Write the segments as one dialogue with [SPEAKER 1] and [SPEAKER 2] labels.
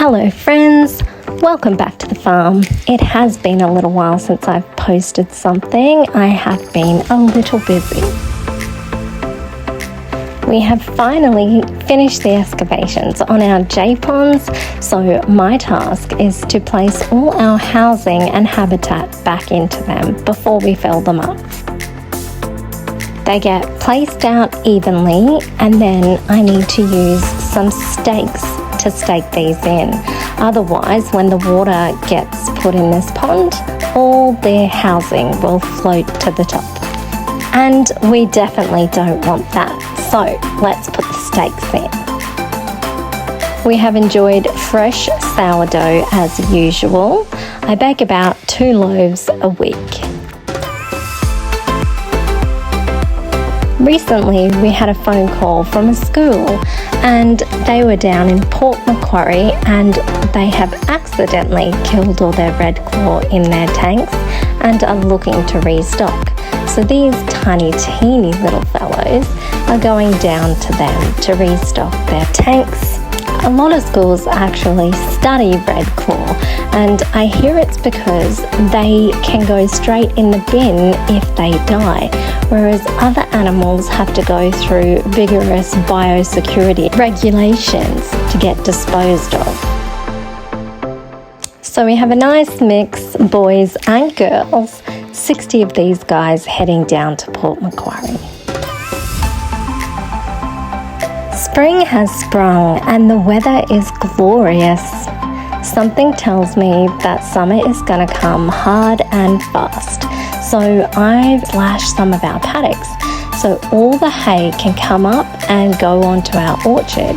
[SPEAKER 1] Hello friends, welcome back to the farm. It has been a little while since I've posted something. I have been a little busy. We have finally finished the excavations on our J-ponds, so my task is to place all our housing and habitat back into them before we fill them up. They get placed out evenly, and then I need to use some stakes to stake these in. Otherwise, when the water gets put in this pond, all their housing will float to the top. And we definitely don't want that, so let's put the stakes in. We have enjoyed fresh sourdough as usual. I bake about 2 loaves a week. Recently, we had a phone call from a school and they were down in Port Macquarie and they have accidentally killed all their Redclaw in their tanks and are looking to restock. So these tiny, teeny little fellows are going down to them to restock their tanks. A lot of schools actually study Redclaw, and I hear it's because they can go straight in the bin if they die, whereas other animals have to go through vigorous biosecurity regulations to get disposed of. So we have a nice mix, boys and girls, 60 of these guys heading down to Port Macquarie. Spring has sprung and the weather is glorious. Something tells me that summer is going to come hard and fast. So I've slashed some of our paddocks so all the hay can come up and go onto our orchard,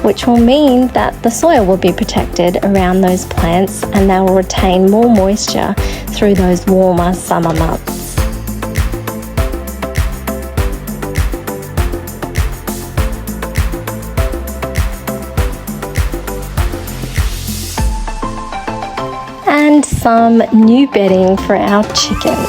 [SPEAKER 1] which will mean that the soil will be protected around those plants and they will retain more moisture through those warmer summer months. And some new bedding for our chickens.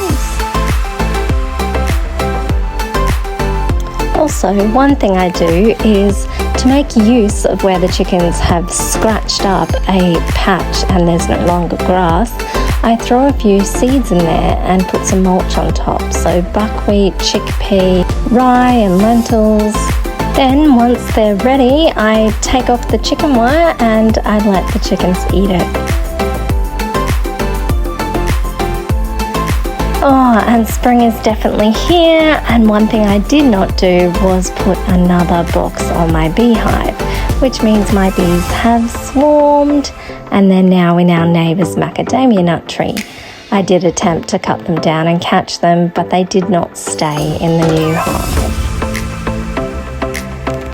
[SPEAKER 1] Also, one thing I do is to make use of where the chickens have scratched up a patch and there's no longer grass, I throw a few seeds in there and put some mulch on top. So buckwheat, chickpea, rye and lentils. Then once they're ready, I take off the chicken wire and I let the chickens eat it. Oh, and spring is definitely here, and one thing I did not do was put another box on my beehive, which means my bees have swarmed and they're now in our neighbour's macadamia nut tree. I did attempt to cut them down and catch them, but they did not stay in the new hive.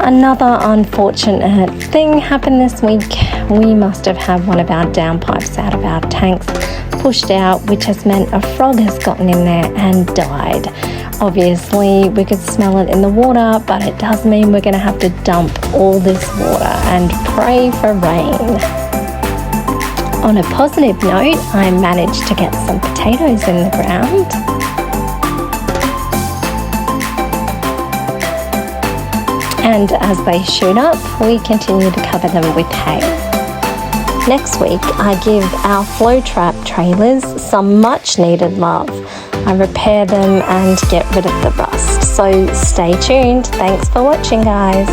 [SPEAKER 1] Another unfortunate thing happened this week. We must have had one of our downpipes out of our tanks pushed out, which has meant a frog has gotten in there and died. Obviously, we could smell it in the water, but it does mean we're going to have to dump all this water and pray for rain. On a positive note, I managed to get some potatoes in the ground. And as they shoot up, we continue to cover them with hay. Next week, I give our flow trap trailers some much needed love. I repair them and get rid of the rust. So stay tuned. Thanks for watching, guys.